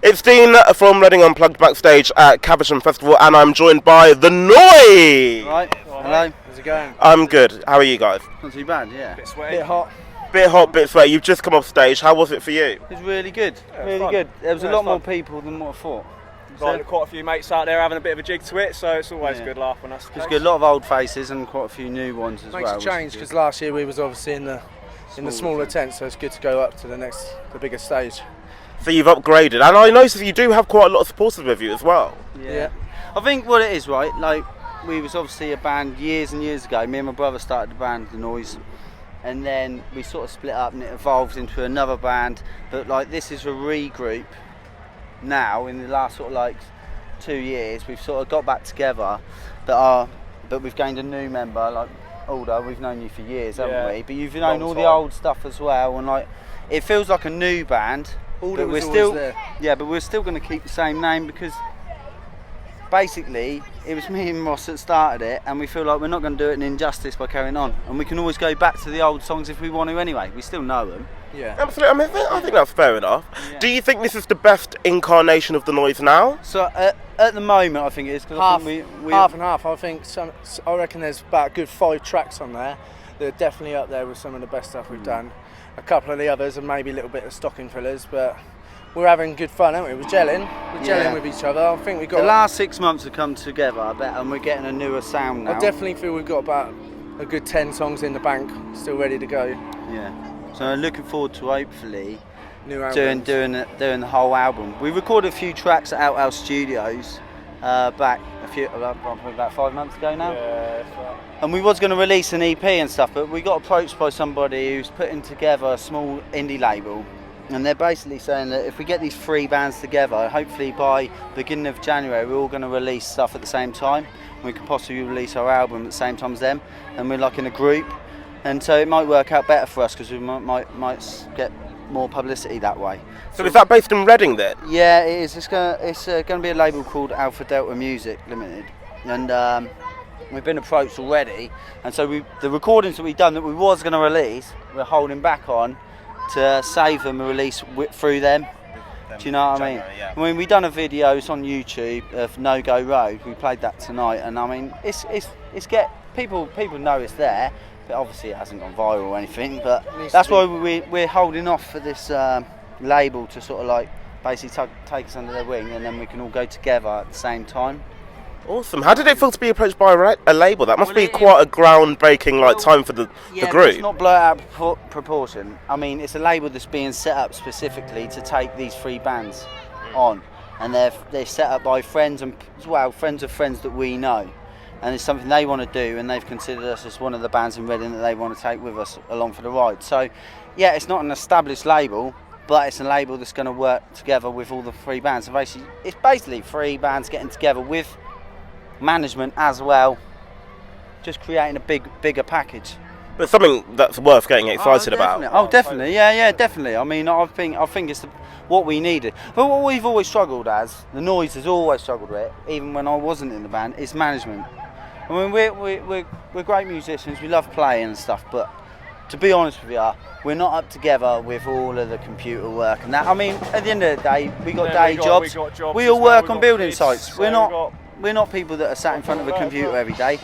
It's Dean from RUnplugged backstage at Caversham Festival, and I'm joined by the Noyze. Right. Hello. How's it going? I'm good. How are you guys? Not too bad, yeah. Bit sweaty. Bit hot. Bit hot, bit sweaty. You've just come off stage. How was it for you? It was really good. Yeah, really fun. good. There was Yeah, a lot it's more fun. people than what I thought. Got quite a few mates out there having a bit of a jig to it, so it's always a good laugh when that's the There's case. a lot of old faces and quite a few new ones as Makes well. a change because last year we was obviously in the smaller tent, so it's good to go up to the bigger stage. So you've upgraded, and I noticed that you do have quite a lot of supporters with you as well. Yeah. I think what it is, right, like we was obviously a band years and years ago. Me and my brother started the band, the Noyze, and then we sort of split up and it evolved into another band. But like this is a regroup now in the last sort of like 2 years. We've sort of got back together, but we've gained a new member, like older. We've known you for years, haven't we? But you've known all the old stuff as well, and like it feels like a new band. But we're still there. Yeah, but we're still going to keep the same name because basically it was me and Ross that started it, and we feel like we're not going to do it an injustice by carrying on, and we can always go back to the old songs if we want to anyway. We still know them. Yeah. Absolutely. I think that's fair enough. Yeah. Do you think this is the best incarnation of the Noyze now? So at the moment I think it is, because I think we half and half. I reckon there's about a good 5 tracks on there that are definitely up there with some of the best stuff we've done. A couple of the others are maybe a little bit of stocking fillers, but we're having good fun, aren't we? We're gelling with each other. I think we've got the last 6 months have come together, I bet, and we're getting a newer sound now. I definitely feel we've got about a good 10 songs in the bank, still ready to go. Yeah. So I'm looking forward to hopefully New albums. doing the whole album. We recorded a few tracks at Outhouse Studios back probably about 5 months ago now. Yeah, that's right. And we was going to release an EP and stuff, but we got approached by somebody who's putting together a small indie label, and they're basically saying that if we get these 3 bands together, hopefully by beginning of January we're all going to release stuff at the same time. We could possibly release our album at the same time as them, and we're like in a group, and so it might work out better for us because we might get more publicity that way. So is that based in Reading then? Yeah, it is. It's gonna be a label called Alpha Delta Music Limited, and we've been approached already. And so the recordings that we've done that we was going to release, we're holding back on to save them and release through them. Do you know what I mean? Yeah. I mean, we done a video. It's on YouTube of No Go Road. We played that tonight, and I mean, it's people know it's there, but obviously it hasn't gone viral or anything. But that's why we're holding off for this label to sort of like basically take us under their wing, and then we can all go together at the same time. Awesome. How did it feel to be approached by a label? That must be quite a groundbreaking time for the Yeah, group. it's not blow it out of proportion. I mean, it's a label that's being set up specifically to take these 3 bands on, and they're set up by friends and as well friends of friends that we know, and it's something they want to do, and they've considered us as one of the bands in Reading that they want to take with us along for the ride. So, yeah, it's not an established label, but it's a label that's going to work together with all the 3 bands. So basically, it's basically 3 bands getting together with management as well, just creating a bigger package. But something that's worth getting excited about. Oh, definitely, yeah, definitely. I mean, I think it's what we needed. But what we've always struggled as, the Noyze has always struggled with, even when I wasn't in the band, is management. I mean, we're great musicians, we love playing and stuff, but to be honest with you, we're not up together with all of the computer work and that. I mean, at the end of the day, we got day jobs. We all work on building sites. We're not people that are sat in front of a computer every day,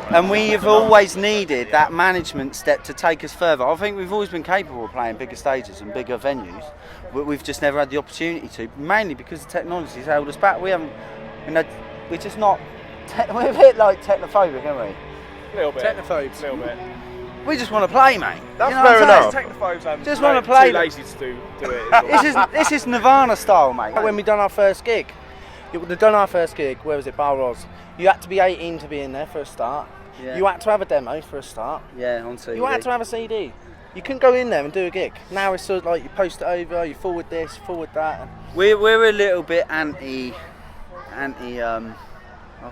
and we have always needed that management step to take us further. I think we've always been capable of playing bigger stages and bigger venues, but we've just never had the opportunity to, mainly because the technology's held us back. We're just not, we're a bit like technophobic, aren't we? A little bit. Technophobes. A little bit. We just want to play, mate. That's You know fair what I'm saying? enough. Technophobes Just wanna play too them. lazy to do it. This is Nirvana style, mate. When we done our first gig, where was it? Bar Ros. You had to be 18 to be in there for a start. Yeah. You had to have a demo for a start. Yeah, on CD. You had to have a CD. You couldn't go in there and do a gig. Now it's sort of like you post it over, you forward this, forward that. We're a little bit anti.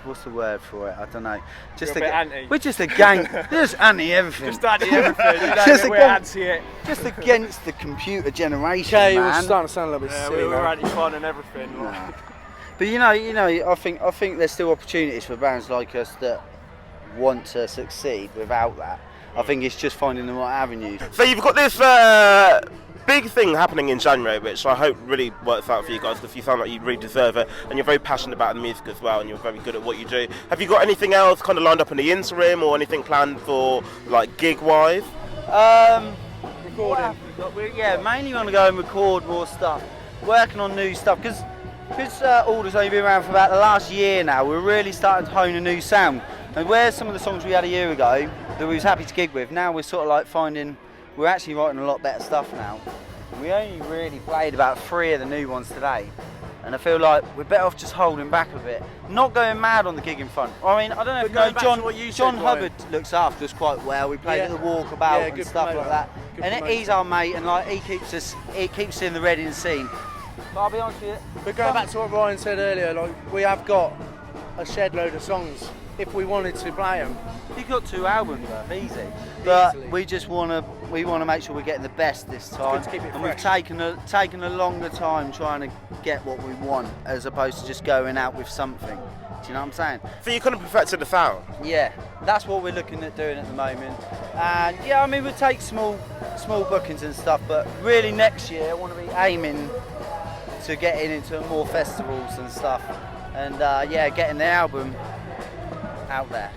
What's the word for it? I don't know. You're a bit anti. We're just a gang. Just anti everything. Just anti everything. Just We're against- anti it. Just against the computer generation, Okay, man. we're starting to sound a little bit Yeah, silly we're now. anti-fun and everything. Like. But you know, I think there's still opportunities for bands like us that want to succeed without that. I think it's just finding the right avenues. So you've got this big thing happening in January, which I hope really works out for you guys, because you sound like you really deserve it, and you're very passionate about the music as well, and you're very good at what you do. Have you got anything else kind of lined up in the interim, or anything planned for like gig-wise? Recording. Yeah, mainly want to go and record more stuff, working on new stuff, because Alder's only been around for about the last year now. We're really starting to hone a new sound, and where some of the songs we had a year ago that we was happy to gig with, now we're sort of like finding we're actually writing a lot better stuff now. We only really played about 3 of the new ones today, and I feel like we're better off just holding back a bit, not going mad on the gigging front. I mean, I don't know if you know, John Hubbard looks after us quite well. We played at the walkabout and stuff like that, and he's our mate, and like he keeps us in the Reading scene. But I'll be honest with you, But going back to what Ryan said earlier, like we have got a shed load of songs if we wanted to play them. you've got 2 albums worth, easy. But we just want to make sure we're getting the best this time, to keep it and fresh. we've taken a longer time trying to get what we want, as opposed to just going out with something. Do you know what I'm saying? So you kind of perfected the sound. Yeah, that's what we're looking at doing at the moment. And yeah, I mean, we'll take small bookings and stuff, but really next year I want to be aiming to getting into more festivals and stuff, and yeah, getting the album out there.